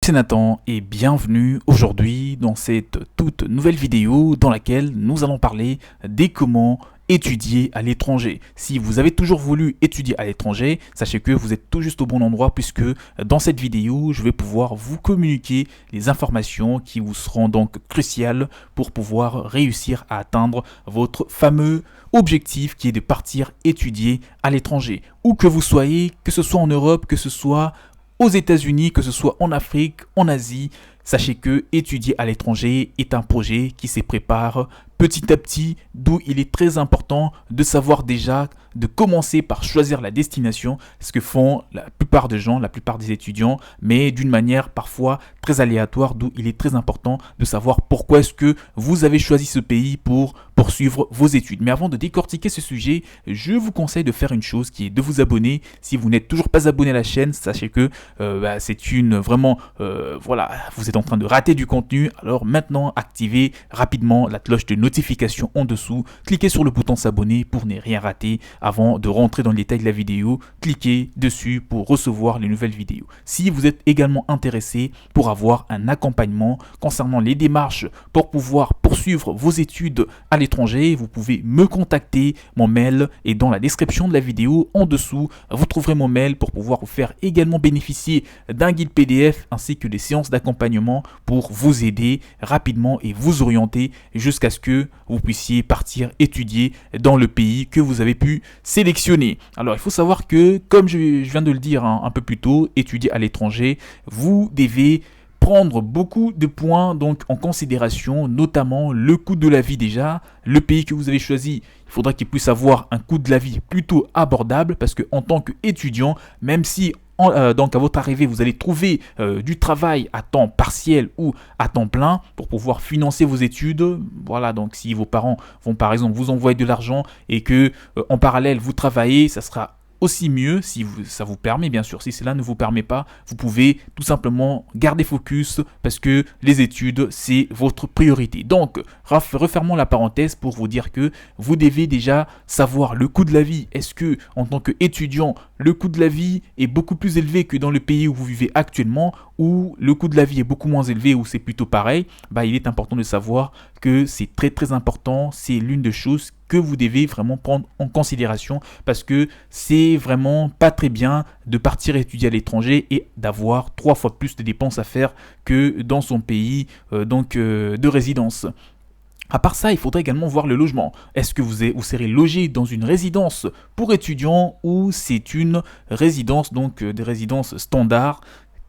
c'est Nathan et bienvenue aujourd'hui dans cette toute nouvelle vidéo dans laquelle nous allons parler des comment étudier à l'étranger. Si vous avez toujours voulu étudier à l'étranger, sachez que vous êtes tout juste au bon endroit puisque dans cette vidéo, je vais pouvoir vous communiquer les informations qui vous seront donc cruciales pour pouvoir réussir à atteindre votre fameux objectif qui est de partir étudier à l'étranger. Où que vous soyez, que ce soit en Europe, que ce soit aux États-Unis, que ce soit en Afrique, en Asie, sachez que étudier à l'étranger est un projet qui se prépare petit à petit, d'où il est très important de savoir déjà, de commencer par choisir la destination, ce que font la plupart des gens, la plupart des étudiants, mais d'une manière parfois très aléatoire, d'où il est très important de savoir pourquoi est-ce que vous avez choisi ce pays pour poursuivre vos études. Mais avant de décortiquer ce sujet, je vous conseille de faire une chose qui est de vous abonner. Si vous n'êtes toujours pas abonné à la chaîne, sachez que c'est une vraiment, vous êtes en train de rater du contenu. Alors maintenant, activez rapidement la cloche de notification en dessous. Cliquez sur le bouton s'abonner pour ne rien rater. Avant de rentrer dans le détail de la vidéo, cliquez dessus pour recevoir les nouvelles vidéos. Si vous êtes également intéressé pour avoir un accompagnement concernant les démarches pour pouvoir poursuivre vos études à l'étranger, vous pouvez me contacter. Mon mail est dans la description de la vidéo en dessous. Vous trouverez mon mail pour pouvoir vous faire également bénéficier d'un guide PDF ainsi que des séances d'accompagnement pour vous aider rapidement et vous orienter jusqu'à ce que vous puissiez partir étudier dans le pays que vous avez pu sélectionner. Alors il faut savoir que, comme je viens de le dire un peu plus tôt, étudier à l'étranger, vous devez prendre beaucoup de points donc en considération, notamment le coût de la vie déjà. Le pays que vous avez choisi, il faudra qu'il puisse avoir un coût de la vie plutôt abordable parce que en tant qu'étudiant, même si donc à votre arrivée, vous allez trouver du travail à temps partiel ou à temps plein pour pouvoir financer vos études. Voilà, donc si vos parents vont par exemple vous envoyer de l'argent et que en parallèle vous travaillez, ça sera aussi mieux si ça vous permet, bien sûr. Si cela ne vous permet pas, vous pouvez tout simplement garder focus parce que les études, c'est votre priorité. Donc, refermons la parenthèse pour vous dire que vous devez déjà savoir le coût de la vie. Est-ce que, en tant qu'étudiant, le coût de la vie est beaucoup plus élevé que dans le pays où vous vivez actuellement, ou le coût de la vie est beaucoup moins élevé, ou c'est plutôt pareil? Il est important de savoir que c'est très très important. C'est l'une des choses que vous devez vraiment prendre en considération parce que c'est vraiment pas très bien de partir étudier à l'étranger et d'avoir 3 fois plus de dépenses à faire que dans son pays de résidence. À part ça, il faudrait également voir le logement. Est-ce que vous serez logé dans une résidence pour étudiants ou c'est une résidence, donc des résidences standards?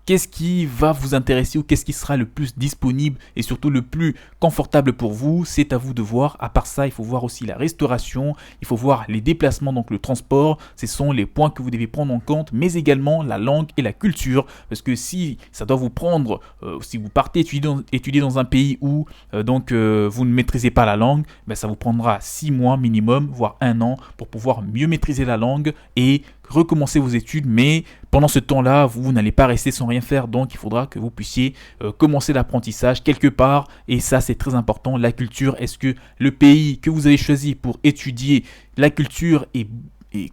Qu'est-ce qui va vous intéresser ou qu'est-ce qui sera le plus disponible et surtout le plus confortable pour vous? C'est à vous de voir. À part ça, il faut voir aussi la restauration, il faut voir les déplacements, donc le transport. Ce sont les points que vous devez prendre en compte, mais également la langue et la culture. Parce que si ça doit vous prendre, si vous partez étudier dans un pays où vous ne maîtrisez pas la langue, ça vous prendra 6 mois minimum, voire 1 an pour pouvoir mieux maîtriser la langue et recommencer vos études, mais pendant ce temps-là, vous n'allez pas rester sans rien faire, donc il faudra que vous puissiez commencer l'apprentissage quelque part, et ça c'est très important. La culture, est-ce que le pays que vous avez choisi pour étudier, la culture est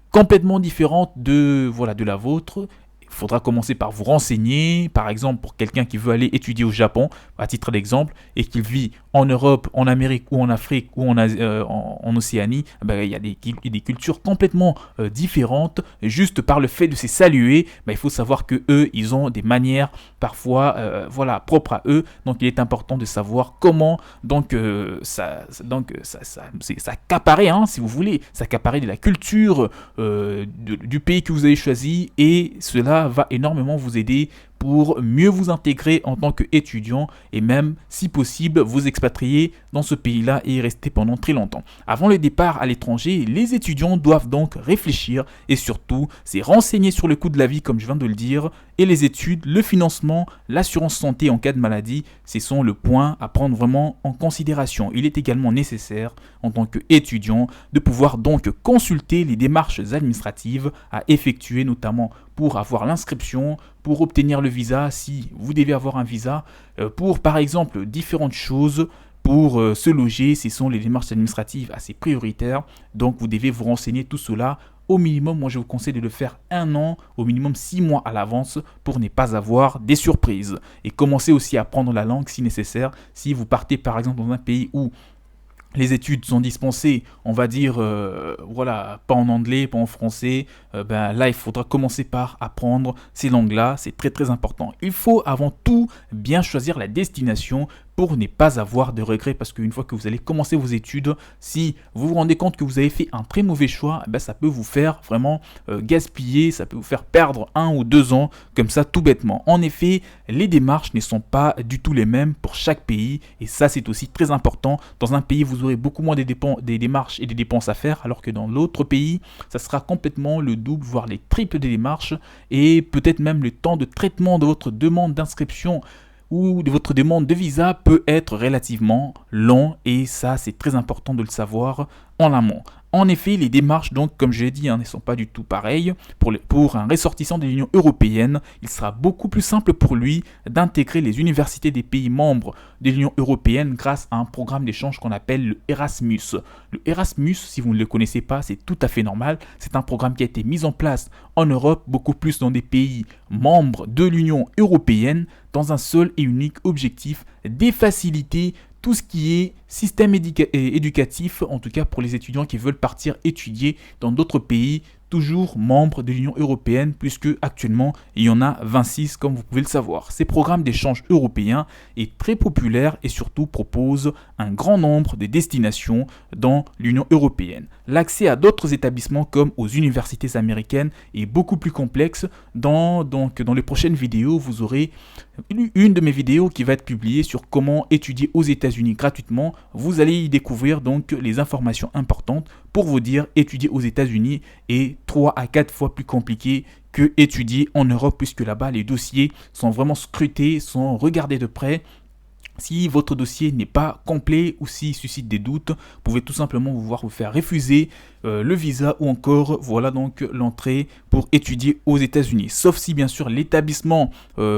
complètement différente de la vôtre? Il faudra commencer par vous renseigner, par exemple pour quelqu'un qui veut aller étudier au Japon, à titre d'exemple, et qu'il vit en Europe, en Amérique ou en Afrique ou en Océanie, il y a des cultures complètement différentes. Juste par le fait de se saluer, il faut savoir que eux, ils ont des manières parfois propres à eux. Donc il est important de savoir comment s'accaparer, si vous voulez, s'accaparer de la culture du pays que vous avez choisi, et cela va énormément vous aider pour mieux vous intégrer en tant qu'étudiant et même, si possible, vous expatrier dans ce pays-là et y rester pendant très longtemps. Avant le départ à l'étranger, les étudiants doivent donc réfléchir et surtout se renseigner sur le coût de la vie, comme je viens de le dire, et les études, le financement, l'assurance santé en cas de maladie, ce sont le point à prendre vraiment en considération. Il est également nécessaire, en tant qu'étudiant, de pouvoir donc consulter les démarches administratives à effectuer, notamment pour avoir l'inscription, pour obtenir le visa, si vous devez avoir un visa, pour par exemple différentes choses. Pour se loger, ce sont les démarches administratives assez prioritaires, donc vous devez vous renseigner tout cela au minimum, moi je vous conseille de le faire 1 an, au minimum 6 mois à l'avance pour ne pas avoir des surprises. Et commencez aussi à apprendre la langue si nécessaire. Si vous partez par exemple dans un pays où les études sont dispensées, on va dire, voilà, pas en anglais, pas en français, ben là, il faudra commencer par apprendre ces langues-là, c'est très très important. Il faut avant tout bien choisir la destination pour ne pas avoir de regrets, parce qu'une fois que vous allez commencer vos études, si vous vous rendez compte que vous avez fait un très mauvais choix, ben ça peut vous faire vraiment gaspiller, ça peut vous faire perdre 1 ou 2 ans, comme ça tout bêtement. En effet, les démarches ne sont pas du tout les mêmes pour chaque pays, et ça c'est aussi très important. Dans un pays, vous aurez beaucoup moins des démarches et des dépenses à faire, alors que dans l'autre pays, ça sera complètement le double, voire les triples des démarches, et peut-être même le temps de traitement de votre demande d'inscription ou de votre demande de visa peut être relativement long, et ça c'est très important de le savoir en amont. En effet, les démarches, donc, comme je l'ai dit, ne sont pas du tout pareilles. Pour un ressortissant de l'Union européenne, il sera beaucoup plus simple pour lui d'intégrer les universités des pays membres de l'Union européenne grâce à un programme d'échange qu'on appelle le Erasmus. Le Erasmus, si vous ne le connaissez pas, c'est tout à fait normal. C'est un programme qui a été mis en place en Europe, beaucoup plus dans des pays membres de l'Union européenne, dans un seul et unique objectif, des facilités, tout ce qui est système éducatif, en tout cas pour les étudiants qui veulent partir étudier dans d'autres pays, toujours membres de l'Union européenne, puisque actuellement il y en a 26 comme vous pouvez le savoir. Ces programmes d'échange européens est très populaire et surtout propose un grand nombre de destinations dans l'Union européenne. L'accès à d'autres établissements comme aux universités américaines est beaucoup plus complexe. Dans les prochaines vidéos, vous aurez une de mes vidéos qui va être publiée sur comment étudier aux États-Unis gratuitement. Vous allez y découvrir donc les informations importantes pour vous dire étudier aux États-Unis est 3 à 4 fois plus compliqué que étudier en Europe, puisque là-bas les dossiers sont vraiment scrutés, sont regardés de près. Si votre dossier n'est pas complet ou s'il suscite des doutes, vous pouvez tout simplement vous faire refuser le visa ou encore voilà donc l'entrée pour étudier aux États-Unis. Sauf si bien sûr l'établissement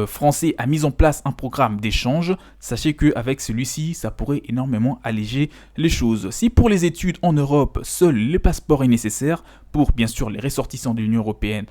français a mis en place un programme d'échange. Sachez qu'avec celui-ci, ça pourrait énormément alléger les choses. Si pour les études en Europe, seul le passeport est nécessaire pour bien sûr les ressortissants de l'Union européenne,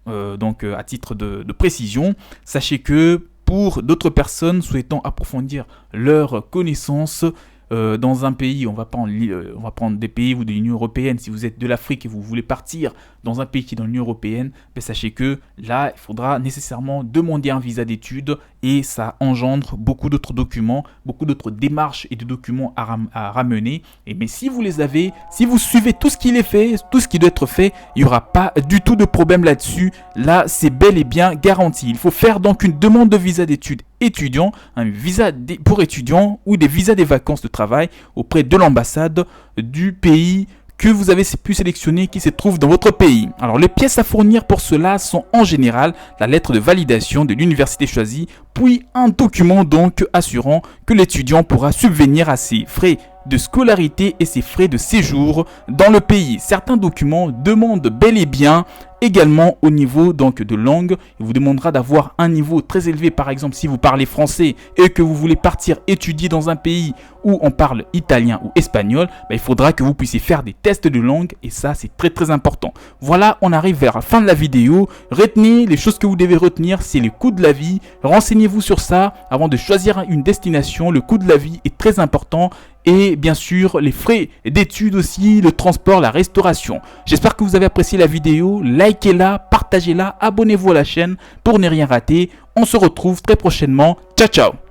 à titre de précision, sachez que pour d'autres personnes souhaitant approfondir leurs connaissances dans un pays, on va prendre des pays ou de l'Union européenne. Si vous êtes de l'Afrique et vous voulez partir dans un pays qui est dans l'Union européenne, sachez que là, il faudra nécessairement demander un visa d'études et ça engendre beaucoup d'autres documents, beaucoup d'autres démarches et de documents à ramener. Mais si vous les avez, si vous suivez tout ce qui est fait, tout ce qui doit être fait, il n'y aura pas du tout de problème là-dessus. Là, c'est bel et bien garanti. Il faut faire donc une demande de visa d'études étudiant, un visa pour étudiants ou des visas des vacances de travail auprès de l'ambassade du pays que vous avez pu sélectionner qui se trouve dans votre pays. Alors les pièces à fournir pour cela sont en général la lettre de validation de l'université choisie, puis un document donc assurant que l'étudiant pourra subvenir à ses frais de scolarité et ses frais de séjour dans le pays. Certains documents demandent bel et bien également au niveau donc de langue. Il vous demandera d'avoir un niveau très élevé, par exemple si vous parlez français et que vous voulez partir étudier dans un pays où on parle italien ou espagnol, il faudra que vous puissiez faire des tests de langue et ça c'est très très important. Voilà, on arrive vers la fin de la vidéo. Retenez les choses que vous devez retenir, c'est le coût de la vie. Renseignez-vous sur ça avant de choisir une destination. Le coût de la vie est très important. Et bien sûr, les frais d'études aussi, le transport, la restauration. J'espère que vous avez apprécié la vidéo. Likez-la, partagez-la, abonnez-vous à la chaîne pour ne rien rater. On se retrouve très prochainement. Ciao, ciao!